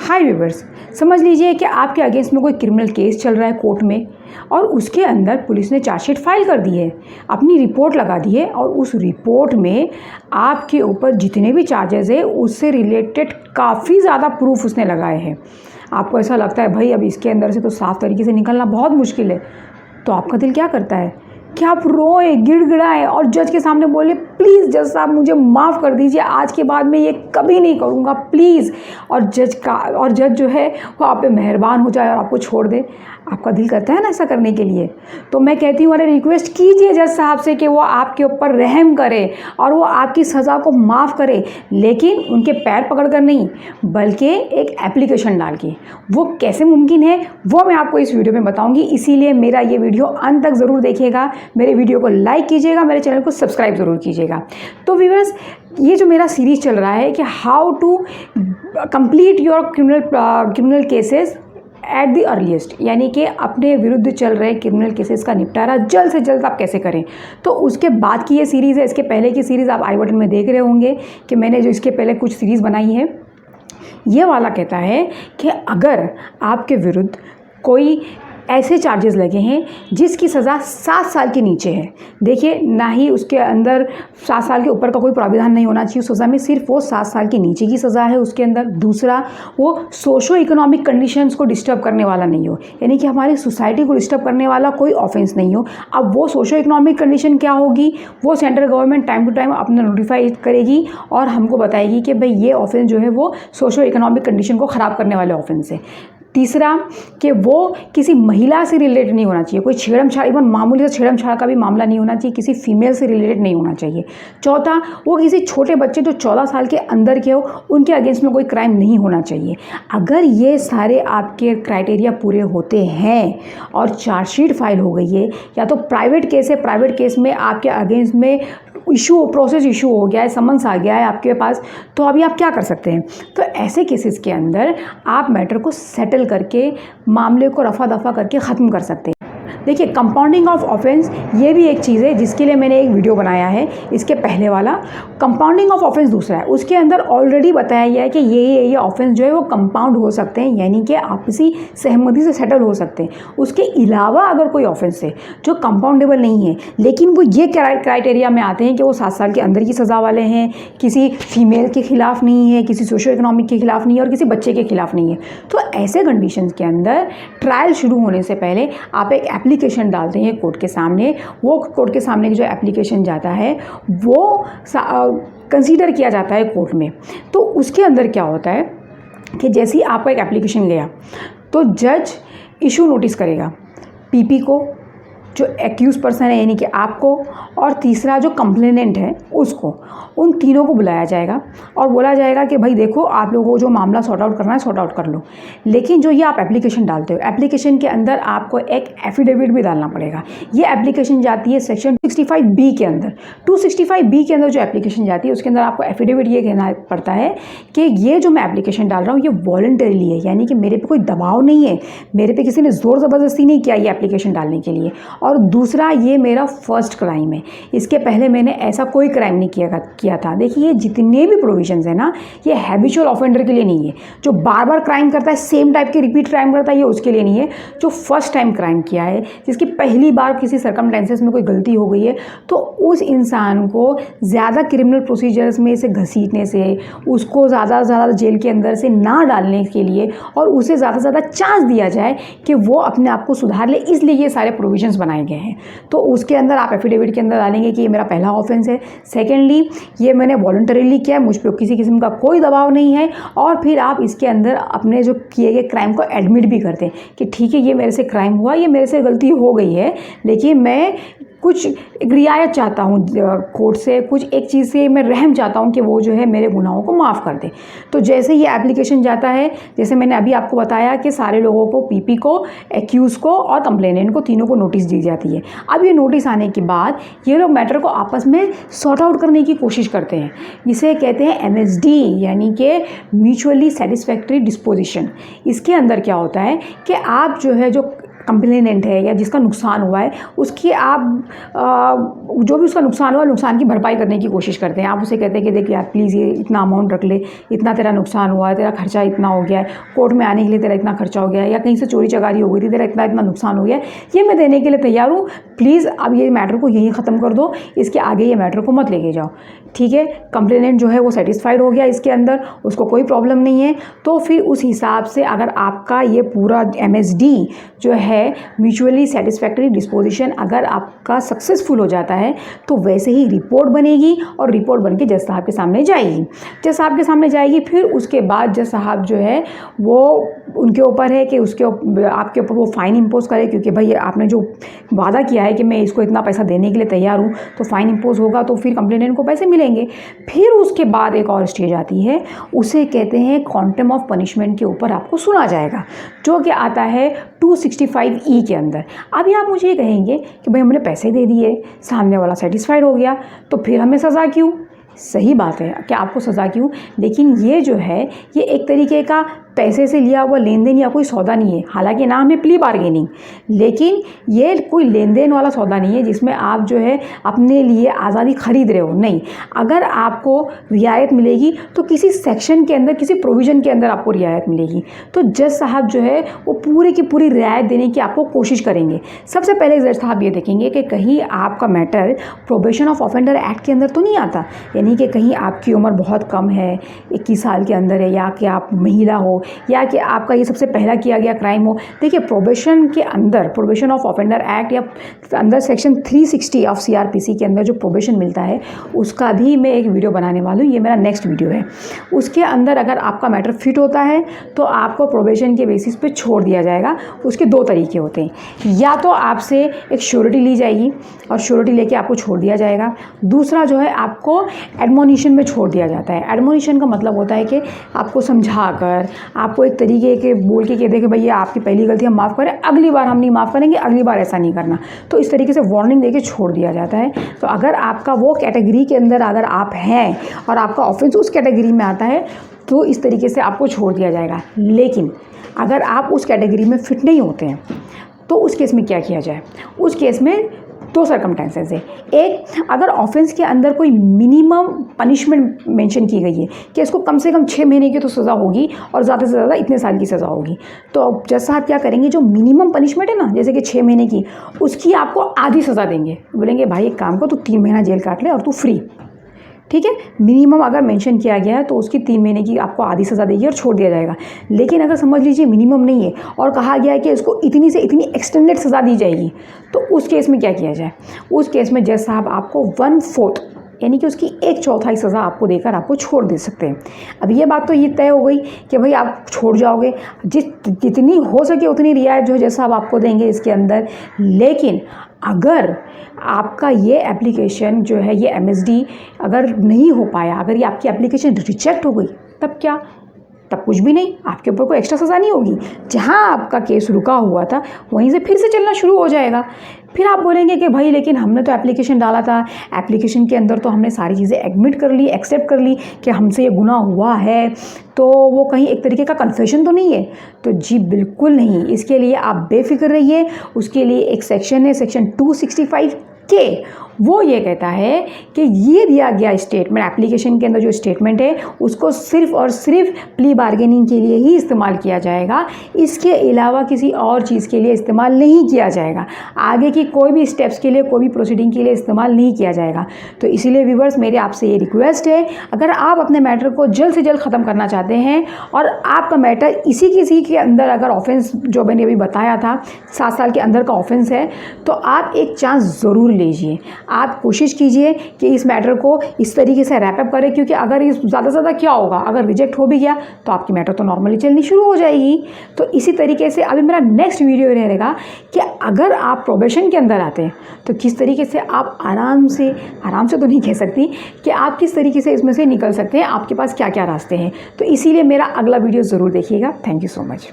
हाय viewers, समझ लीजिए कि आपके अगेंस्ट में कोई क्रिमिनल केस चल रहा है कोर्ट में और उसके अंदर पुलिस ने चार्जशीट फाइल कर दी है, अपनी रिपोर्ट लगा दी है और उस रिपोर्ट में आपके ऊपर जितने भी चार्जेस है उससे रिलेटेड काफ़ी ज़्यादा प्रूफ उसने लगाए हैं। आपको ऐसा लगता है भाई अब इसके अंदर से तो साफ तरीके से निकलना बहुत मुश्किल है, तो आपका दिल क्या करता है कि आप रोए, गिड़गिड़ाएं और जज के सामने बोले प्लीज़ जज साहब मुझे माफ़ कर दीजिए, आज के बाद मैं ये कभी नहीं करूँगा प्लीज़। और जज जो है वो आप पे मेहरबान हो जाए और आपको छोड़ दे। आपका दिल करता है ना ऐसा करने के लिए, तो मैं कहती हूँ अरे रिक्वेस्ट कीजिए जज साहब से कि वो आपके ऊपर रहम करे और वो आपकी सज़ा को माफ़ करे, लेकिन उनके पैर पकड़कर नहीं बल्कि एक एप्लीकेशन डाल के। वो कैसे मुमकिन है वो मैं आपको इस वीडियो में बताऊँगी, इसीलिए मेरा ये वीडियो अंत तक ज़रूर देखिएगा, मेरे वीडियो को लाइक कीजिएगा, मेरे चैनल को सब्सक्राइब ज़रूर कीजिएगा। तो व्यूअर्स, ये जो मेरा सीरीज़ चल रहा है कि how to complete your criminal cases at the earliest, यानी कि अपने विरुद्ध चल रहे क्रिमिनल केसेस का निपटारा जल्द से जल्द आप कैसे करें, तो उसके बाद की ये सीरीज़ है। इसके पहले की सीरीज़ आप आई बटन में देख रहे होंगे कि मैंने जो इसके पहले कुछ सीरीज़ बनाई है। ये वाला कहता है कि अगर आपके विरुद्ध कोई ऐसे चार्जेस लगे हैं जिसकी सज़ा 7 साल के नीचे है, देखिए ना ही उसके अंदर 7 साल के ऊपर का कोई प्रावधान नहीं होना चाहिए उस सज़ा में, सिर्फ वो 7 साल के नीचे की सज़ा है उसके अंदर। दूसरा, वो सोशो इकोनॉमिक कंडीशंस को डिस्टर्ब करने वाला नहीं हो, यानी कि हमारी सोसाइटी को डिस्टर्ब करने वाला कोई ऑफेंस नहीं हो। अब वो सोशो इकोनॉमिक कंडीशन क्या होगी, वो central government time to time अपना नोटिफाई करेगी और हमको बताएगी कि भाई ये ऑफेंस जो है वो सोशो इकोनॉमिक कंडीशन को ख़राब करने वाले ऑफेंस है। तीसरा, कि वो किसी महिला से रिलेटेड नहीं होना चाहिए, कोई छेड़छाड़, इवन मामूली सा छेड़छाड़ का भी मामला नहीं होना चाहिए, किसी फीमेल से रिलेटेड नहीं होना चाहिए। चौथा, वो किसी छोटे बच्चे जो 14 साल के अंदर के हो उनके अगेंस्ट में कोई क्राइम नहीं होना चाहिए। अगर ये सारे आपके क्राइटेरिया पूरे होते हैं और चार्जशीट फाइल हो गई है, या तो प्राइवेट केस है, प्राइवेट केस में आपके अगेंस्ट में प्रोसेस इशू हो गया है, समन्स आ गया है आपके पास, तो अभी आप क्या कर सकते हैं, तो ऐसे केसेस के अंदर आप मैटर को सेटल करके मामले को रफा दफा करके ख़त्म कर सकते हैं। देखिए, कंपाउंडिंग ऑफ ऑफेंस ये भी एक चीज़ है जिसके लिए मैंने एक वीडियो बनाया है। इसके पहले वाला कंपाउंडिंग ऑफ ऑफेंस दूसरा है, उसके अंदर ऑलरेडी बताया गया है कि ये ऑफेंस जो है वो कंपाउंड हो सकते हैं, यानी कि आपसी सहमति से सेटल हो सकते हैं। उसके अलावा अगर कोई ऑफेंस है जो कंपाउंडेबल नहीं है लेकिन वो ये क्राइटेरिया में आते हैं कि वो 7 साल के अंदर की सज़ा वाले हैं, किसी फीमेल के खिलाफ नहीं है, किसी सोशो इकोनॉमिक के खिलाफ नहीं है और किसी बच्चे के खिलाफ नहीं है, तो ऐसे कंडीशंस के अंदर ट्रायल शुरू होने से पहले आप एक एप्लीकेशन डालते हैं कोर्ट के सामने। वो कोर्ट के सामने जो एप्लीकेशन जाता है वो कंसीडर किया जाता है कोर्ट में। तो उसके अंदर क्या होता है कि जैसे ही आपका एक एप्लीकेशन गया तो जज इशू नोटिस करेगा पीपी को, जो एक्यूज पर्सन है यानी कि आपको, और तीसरा जो कंप्लेनेंट है उसको, उन तीनों को बुलाया जाएगा और बोला जाएगा कि भाई देखो आप लोगों को जो मामला सॉर्ट आउट करना है सॉर्ट आउट कर लो, लेकिन जो ये आप एप्लीकेशन डालते हो एप्लीकेशन के अंदर आपको एक एफिडेविट भी डालना पड़ेगा। ये एप्लीकेशन जाती है सेक्शन 265B के अंदर। 265B के अंदर जो एप्लीकेशन जाती है उसके अंदर आपको एफिडेविट ये कहना पड़ता है कि ये जो मैं एप्लीकेशन डाल रहा हूँ ये वॉलंटरीली है, यानी कि मेरे पे कोई दबाव नहीं है, मेरे पे किसी ने ज़ोर ज़बरदस्ती नहीं किया ये एप्लीकेशन डालने के लिए। और दूसरा, ये मेरा फर्स्ट क्राइम है, इसके पहले मैंने ऐसा कोई क्राइम नहीं किया था। देखिए, ये जितने भी प्रोविजंस है ना, ये हैबिचुअल ऑफेंडर के लिए नहीं है, जो बार बार क्राइम करता है, सेम टाइप के रिपीट क्राइम करता है, ये उसके लिए नहीं है। जो फर्स्ट टाइम क्राइम किया है, जिसकी पहली बार किसी सर्कमस्टेंसेस में कोई गलती हो गई है, तो उस इंसान को ज़्यादा क्रिमिनल प्रोसीजर्स में से घसीटने से, उसको ज़्यादा से ज़्यादा जेल के अंदर से ना डालने के लिए और उसे ज़्यादा से ज़्यादा चांस दिया जाए कि वो अपने आप को सुधार ले, इसलिए ये सारे प्रोविजंस बनाए गए हैं। तो उसके अंदर आप एफिडेविट के अंदर डालेंगे कि ये मेरा पहला ऑफेंस है, सेकेंडली ये मैंने वॉलंटरीली किया है, मुझ पर किसी किस्म का कोई दबाव नहीं है, और फिर आप इसके अंदर अपने जो किए गए क्राइम को एडमिट भी करते हैं कि ठीक है ये मेरे से क्राइम हुआ, ये मेरे से गलती हो गई है, लेकिन मैं कुछ रियायत चाहता हूँ कोर्ट से, कुछ एक चीज़ से मैं रहम चाहता हूँ कि वो जो है मेरे गुनाहों को माफ़ कर दे। तो जैसे ये एप्लीकेशन जाता है, जैसे मैंने अभी आपको बताया कि सारे लोगों को, पीपी को, एक्यूज़ को और कंप्लेनेंट को, तीनों को नोटिस दी जाती है। अब ये नोटिस आने के बाद ये लोग मैटर को आपस में सॉर्ट आउट करने की कोशिश करते हैं। इसे कहते हैं MSD, यानी कि म्यूचुअली सेटिस्फैक्ट्री डिस्पोजिशन। इसके अंदर क्या होता है कि आप जो है जो कंप्लेनेंट है या जिसका नुकसान हुआ है उसकी आप जो भी उसका नुकसान हुआ नुकसान की भरपाई करने की कोशिश करते हैं। आप उसे कहते हैं कि देख यार प्लीज़ ये इतना अमाउंट रख ले, इतना तेरा नुकसान हुआ है, तेरा खर्चा इतना हो गया है, कोर्ट में आने के लिए तेरा इतना खर्चा हो गया है, या कहीं से चोरी चकारी हो गई थी, तेरा इतना इतना नुकसान हो गया है, ये मैं देने के लिए तैयार हूँ, प्लीज़ अब ये मैटर को यहीं ख़त्म कर दो, इसके आगे ये मैटर को मत लेके जाओ। ठीक है, कंप्लेनेंट जो है वो सेटिस्फाइड हो गया इसके अंदर, उसको कोई प्रॉब्लम नहीं है। तो फिर उस हिसाब से अगर आपका ये पूरा MSD जो है म्यूचुअली सेटिस्फैक्टरी डिस्पोजिशन अगर आपका सक्सेसफुल हो जाता है तो वैसे ही रिपोर्ट बनेगी और रिपोर्ट बन के जज साहब के सामने जाएगी। जज साहब के सामने जाएगी, फिर उसके बाद जज साहब जो है वो उनके ऊपर है कि आपके ऊपर वो फ़ाइन इम्पोज करे, क्योंकि भाई आपने जो वादा किया है कि मैं इसको इतना पैसा देने के लिए तैयार हूँ, तो फ़ाइन इम्पोज होगा तो फिर कंप्लेनेंट को पैसे मिलेंगे। फिर उसके बाद एक और स्टेज आती है, उसे कहते हैं क्वांटम ऑफ पनिशमेंट के ऊपर आपको सुना जाएगा, जो कि आता है 265E के अंदर। अभी आप मुझे ये कहेंगे कि भाई हमने पैसे दे दिए, सामने वाला सेटिस्फाइड हो गया, तो फिर हमें सज़ा क्यों? सही बात है कि आपको सज़ा क्यों, लेकिन ये जो है ये एक तरीके का पैसे से लिया हुआ लेन देन या कोई सौदा नहीं है। हालांकि नाम है प्ली बार्गेनिंग, लेकिन ये कोई लेन देन वाला सौदा नहीं है जिसमें आप जो है अपने लिए आज़ादी खरीद रहे हो। नहीं, अगर आपको रियायत मिलेगी तो किसी सेक्शन के अंदर, किसी प्रोविज़न के अंदर आपको रियायत मिलेगी। तो जज साहब जो है वो पूरी की पूरी रियायत देने की आपको कोशिश करेंगे। सबसे पहले जज साहब ये देखेंगे कि कहीं आपका matter probation of offender act के अंदर तो नहीं आता, यानी कि कहीं आपकी उम्र बहुत कम है, 21 साल के अंदर है, या कि आप महिला हो, या कि आपका ये सबसे पहला किया गया क्राइम हो। देखिए, प्रोबेशन के अंदर, प्रोबेशन ऑफ ऑफेंडर एक्ट या अंदर सेक्शन 360 ऑफ CRPC के अंदर जो प्रोबेशन मिलता है उसका भी मैं एक वीडियो बनाने वाली हूँ, ये मेरा नेक्स्ट वीडियो है। उसके अंदर अगर आपका मैटर फिट होता है तो आपको प्रोबेशन के बेसिस पे छोड़ दिया जाएगा। उसके दो तरीके होते हैं, या तो आपसे एक श्योरिटी ली जाएगी और श्योरिटी लेके आपको छोड़ दिया जाएगा, दूसरा जो है आपको एडमोनिशन में छोड़ दिया जाता है। एडमोनिशन का मतलब होता है कि आपको समझा कर, आपको एक तरीके के बोल के कह दे कि भैया आपकी पहली गलती हम माफ़ करें, अगली बार हम नहीं माफ़ करेंगे, अगली बार ऐसा नहीं करना, तो इस तरीके से वार्निंग देके छोड़ दिया जाता है। तो अगर आपका वो कैटेगरी के अंदर अगर आप हैं और आपका ऑफेंस उस कैटेगरी में आता है तो इस तरीके से आपको छोड़ दिया जाएगा। लेकिन अगर आप उस कैटेगरी में फिट नहीं होते हैं तो उस केस में क्या किया जाए? उस केस में दो सर्कमस्टेंसेस है। एक, अगर ऑफेंस के अंदर कोई मिनिमम पनिशमेंट मेंशन की गई है कि इसको कम से कम 6 महीने की तो सज़ा होगी और ज़्यादा से ज़्यादा इतने साल की सज़ा होगी, तो जज साहब क्या करेंगे, जो मिनिमम पनिशमेंट है ना, जैसे कि 6 महीने की, उसकी आपको आधी सज़ा देंगे। बोलेंगे भाई एक काम को, तू 3 महीना जेल काट ले और तू फ्री। ठीक है, मिनिमम अगर मेंशन किया गया है तो उसकी 3 महीने की आपको आधी सज़ा देगी और छोड़ दिया जाएगा। लेकिन अगर समझ लीजिए मिनिमम नहीं है और कहा गया है कि इसको इतनी से इतनी एक्सटेंडेड सज़ा दी जाएगी, तो उस केस में क्या किया जाए? उस केस में जज साहब आपको 1/4 यानी कि उसकी 1/4 सज़ा आपको देकर आपको छोड़ दे सकते हैं। अब ये बात तो ये तय हो गई कि भाई आप छोड़ जाओगे, जितनी हो सके उतनी रियायत जो है जज साहब आपको देंगे इसके अंदर। लेकिन अगर आपका ये एप्लीकेशन जो है, ये MSD अगर नहीं हो पाया, अगर ये आपकी एप्लीकेशन रिजेक्ट हो गई, तब क्या? तब कुछ भी नहीं, आपके ऊपर कोई एक्स्ट्रा सज़ा नहीं होगी। जहाँ आपका केस रुका हुआ था वहीं से फिर से चलना शुरू हो जाएगा। फिर आप बोलेंगे कि भाई लेकिन हमने तो एप्लीकेशन डाला था, एप्लीकेशन के अंदर तो हमने सारी चीज़ें एडमिट कर ली, एक्सेप्ट कर ली कि हमसे ये गुनाह हुआ है, तो वो कहीं एक तरीके का कन्फेशन तो नहीं है? तो जी बिल्कुल नहीं, इसके लिए आप बेफिक्र रहिए। उसके लिए एक सेक्शन है, सेक्शन 265K, वो ये कहता है कि ये दिया गया स्टेटमेंट, एप्लीकेशन के अंदर जो स्टेटमेंट है उसको सिर्फ़ और सिर्फ प्ली बार्गेनिंग के लिए ही इस्तेमाल किया जाएगा, इसके अलावा किसी और चीज़ के लिए इस्तेमाल नहीं किया जाएगा। आगे की कोई भी स्टेप्स के लिए, कोई भी प्रोसीडिंग के लिए इस्तेमाल नहीं किया जाएगा। तो इसीलिए व्यूअर्स, मेरे आपसे ये रिक्वेस्ट है, अगर आप अपने मैटर को जल्द से जल्द ख़त्म करना चाहते हैं और आपका मैटर इसी के अंदर अगर ऑफेंस जो मैंने अभी बताया था 7 साल के अंदर का ऑफेंस है, तो आप एक चांस ज़रूर लीजिए। आप कोशिश कीजिए कि इस मैटर को इस तरीके से रैप अप करें, क्योंकि अगर इस ज़्यादा से ज़्यादा क्या होगा, अगर रिजेक्ट हो भी गया तो आपकी मैटर तो नॉर्मली चलनी शुरू हो जाएगी। तो इसी तरीके से अभी मेरा नेक्स्ट वीडियो रहेगा कि अगर आप प्रोबेशन के अंदर आते हैं तो किस तरीके से आप आराम से तो नहीं कह सकती कि आप किस तरीके से इसमें से निकल सकते हैं, आपके पास क्या क्या रास्ते हैं। तो इसीलिए मेरा अगला वीडियो ज़रूर देखिएगा। Thank you so much.